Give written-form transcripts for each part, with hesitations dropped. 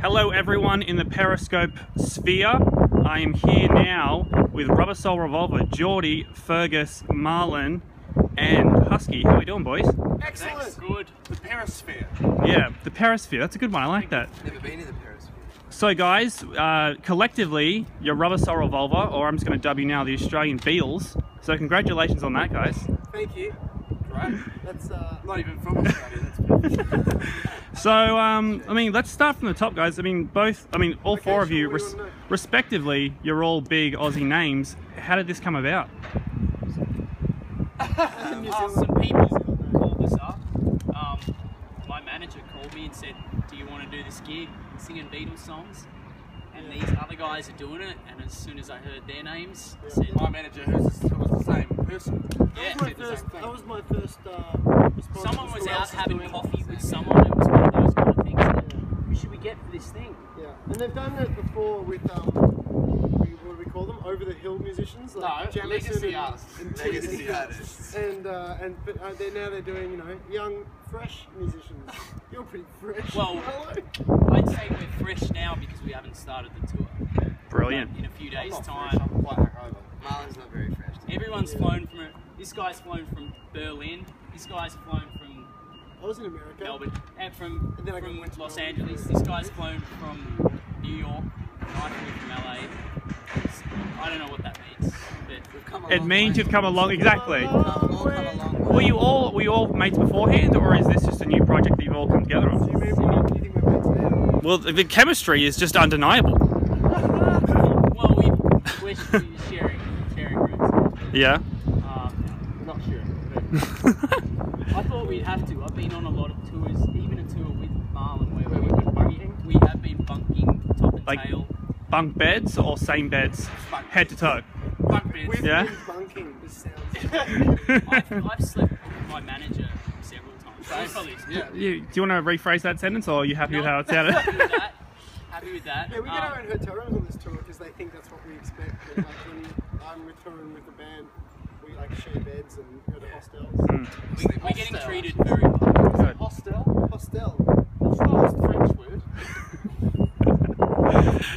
Hello everyone in the Periscope sphere. I am here now with Rubber Soul Revolver, Jordie, Fergus, Marlon and Husky. How are we doing, boys? Excellent. That's good. The Perisphere. Yeah, the Perisphere. That's a good one. I like that. Never been in the Perisphere. So guys, collectively, you're Rubber Soul Revolver, or I'm just going to dub you now the Australian Beatles. So congratulations on that, guys. Thank you. Right. That's not even from Australia. That's perfect. So, I mean, let's start from the top, guys. I mean, all four of you, respectively, you're all big Aussie names. How did this come about? Some people called us up. My manager called me and said, do you want to do this gig singing Beatles songs? And these other guys are doing it, and as soon as I heard their names, I said, my manager, who was the same person. Yeah, that was my first response. Someone was out having coffee with someone. It was one of those kind of things. Who should we get for this thing? Yeah, and they've done it before with what do we call them? Over the hill musicians, like legacy artists. Legacy artists. And but they're doing young, fresh musicians. You're pretty fresh. Well, I'd say we're fresh now because we haven't started the tour. Brilliant. But in a few days' time. I'm quite hungover. Marlon's not very fresh. Everyone's flown from. This guy's flown from Berlin. This guy's flown from. I was in America. Melbourne, and from went to Los Melbourne. Angeles. This guy's flown from New York. I flew from LA. I don't know what that means, but It means you've come along, exactly. Well, Were you all mates beforehand, or is this just a new project that you've all come together on? Do you think we're mates now? Well, the chemistry is just undeniable. well, we're sharing rooms. Yeah. Not sharing. I thought we'd have to. I've been on a lot of tours, even a tour with Marlon where we've been bunking. We have been bunking top and Like tail. bunk beds or same beds, head to toe? bunk beds. We've Yeah. been bunking. This sounds. I've slept with my manager several times. Yeah. Do you want to rephrase that sentence, or are you happy with how it sounded? Happy with that. Yeah, we get our own hotel rooms on this tour because they think that's what we expect. But like when I'm touring with the band, we like share beds and go to hostels. We're getting treated very well. Good. Hostel? That's not a French word.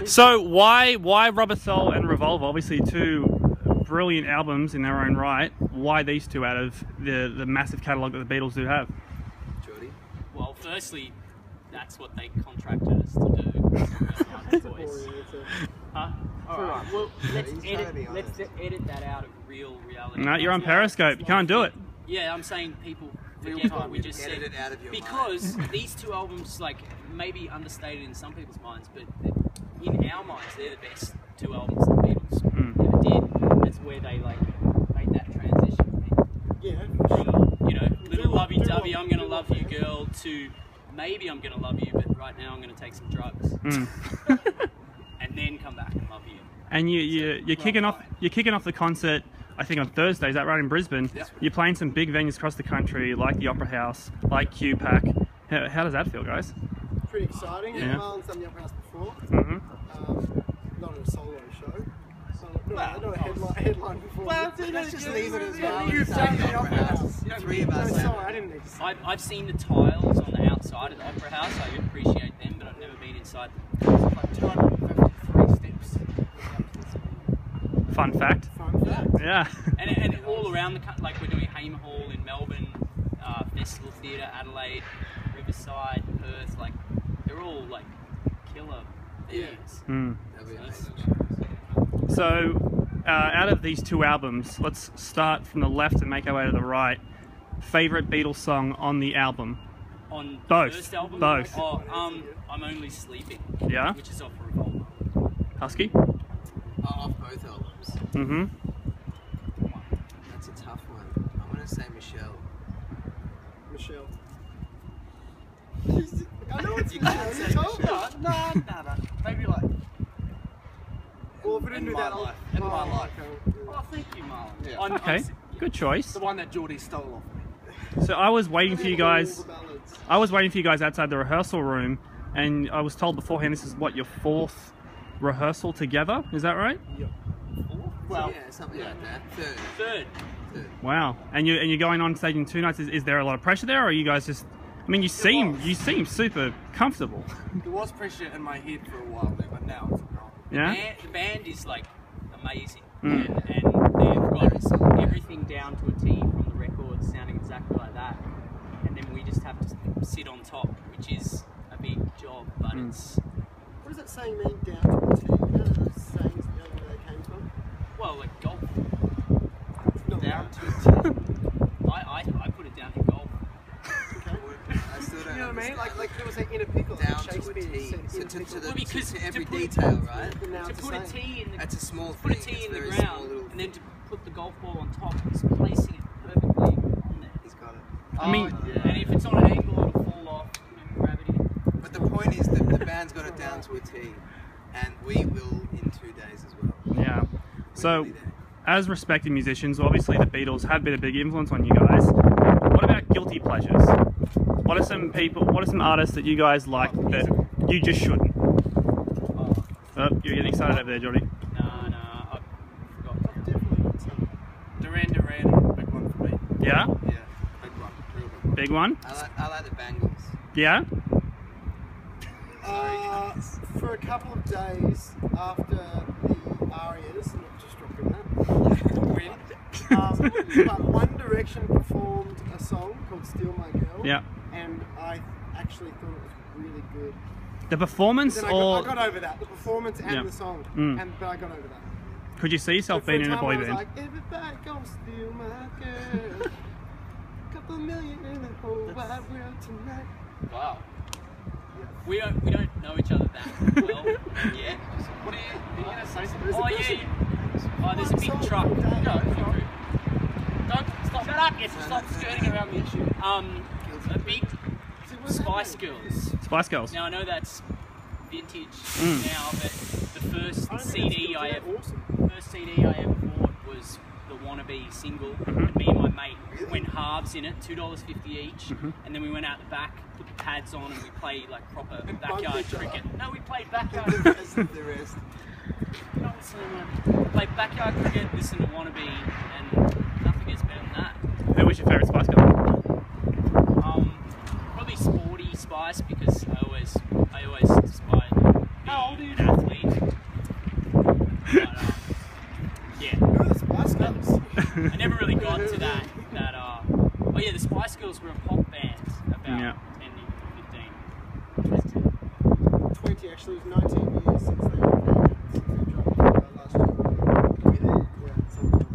So why Rubber Soul and Revolver? Obviously two brilliant albums in their own right. Why these two out of the massive catalogue that the Beatles do have? Jordie? Well, firstly, that's what they contracted us to do. Huh? Alright, well, let's edit that out of real reality. No, you're on Periscope. You can't do it. Yeah, I'm saying people forget what we just Edit said. it out of your Because these two albums, like, maybe understated in some people's minds, but in our minds, they're the best two albums the Beatles ever did. That's where they, like, made that transition. Yeah, From, little lovey-dovey, I'm gonna love you, girl, to maybe I'm gonna love you, but right now I'm gonna take some drugs. And then come back and love you. And you're kicking off the concert, I think on Thursday. Is that right, in Brisbane? Yep. You're playing some big venues across the country, like the Opera House, like QPAC. How does that feel, guys? pretty exciting. Yeah. Marlon's done the Opera House before. Not a solo show. Not a headline before. Well, let's just leave it as well. You've done the Opera House. Three of us. No, sorry, I didn't need to say I've seen the tiles on the outside of the Opera House. I appreciate them, but I've never been inside. Like 253 steps. Fun fact. Fun fact. Yeah. And all around the country, like we're doing Hamer Hall in Melbourne, Festival Theatre, Adelaide, Riverside, Perth. Like they're all like killer theatres. That'd be amazing. So, out of these two albums, let's start from the left and make our way to the right. Favorite Beatles song on the album? On Both. the first album? Both. Oh, I'm Only Sleeping. Yeah. Which is off Revolver. Husky? Off both albums. Mm-hmm. That's a tough one. I'm gonna say Michelle. Michelle. I know it's you can't say Michelle. No. Maybe like. Well, if we didn't do that, In my life. Oh, thank you, Marlon. Yeah. Okay, good choice. The one that Jordie stole off me. So I was waiting for you guys. All the ballads. I was waiting for you guys outside the rehearsal room, and I was told beforehand this is what, your fourth rehearsal together? Is that right? Well, Yeah, something like that. third. Wow. And you're going on stage in 2 nights. Is there a lot of pressure there, or are you guys just I mean, you seem super comfortable. There was pressure in my head for a while there, but now it's gone. Yeah. The band is like amazing, Mm. and they've got everything down to a T from the record, sounding exactly like that. And then we just have to sit on top, which is a big job, but it's What does that saying mean, down to a T? You know those sayings, you know where they came from? well like golf It's not down that. to a T. I put it down to golf. I still don't You know what I mean? understand. Like there was an inner pickle. Down like to a Shakespeare T. said So inner to pickle. the Well, because to every to put it- detail, right? And now To it's put the a same. T in the That's a small put a thing. T It's in the very ground, small little and then thing. to put the golf ball on top, is placing it perfectly on there. He's got it. I mean, And if it's on an angle, it'll fall off. You know, gravity. But the point is that the band's got it down to a T, and we will in 2 days as well. Yeah. We're So, nearly there. as respected musicians, obviously the Beatles have been a big influence on you guys. What about guilty pleasures? What are some artists that you guys like that you just shouldn't? Oh, you're getting excited over there, Jordie. No, I forgot. Definitely got some. Duran, big one for me. Yeah? Yeah, big one, real big one. Big one? I like the Bangles. Yeah? For a couple of days after the Arias, not just dropping that, but One Direction performed a song called Steal My Girl, Yeah. and I actually thought it was really good. The performance Then I or got over that, the performance and Yeah. the song, Mm. but I got over that. could you see yourself But for being in a time boy I was band? like, everybody gonna steal my girl, couple million in the whole wide world tonight. Wow. We don't know each other that well yet. What are you gonna say? Oh yeah. Oh, there's a big truck. Don't stop. Shut up! Yes, stop skirting around the issue. A big Spice Girls. Spice Girls. Now I know that's vintage Mm. now, but the first I don't think CD it's I that ever awesome. bought was the Wannabe single. And me and my mate went halves in it, $2.50 each, and then we went out the back, put the pads on, and we played like proper backyard each other. cricket. No, we played backyard. The rest. No, played backyard cricket, listened to Wannabe, and nothing gets better than that. Who was your favourite Spice Girl? Probably Sporty Spice because I always aspired to be an athlete. But, yeah, Who are the Spice Girls? I never really got to that. Oh yeah, the Spice Girls were a pop band about Yeah. 10 to 15. 20 actually, it was 19 years since they dropped last year. Yeah, sometime.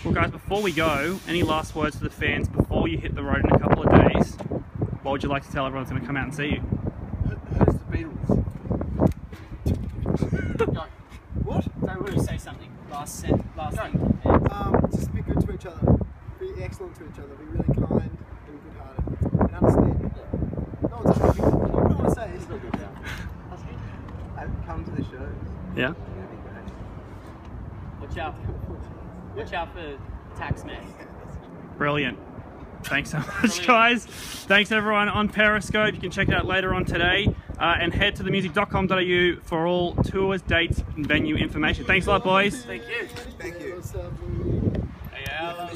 Well, guys, before we go, any last words to the fans before you hit the road in a couple of days? What would you like to tell everyone that's going to come out and see you? Who's the Beatles? Go. What? Don't really say something. Last thing. Just be good to each other. Be excellent to each other. Be really kind and good-hearted. And understanding. No one's talking. What do I want to say? It's not good now. Come to the shows. Yeah? It's gonna be great. Watch out for tax man. Brilliant. Thanks so much, guys. Thanks, everyone, on Periscope. You can check it out later on today. And head to themusic.com.au for all tours, dates, and venue information. Thanks a lot, boys. Thank you. Thank you.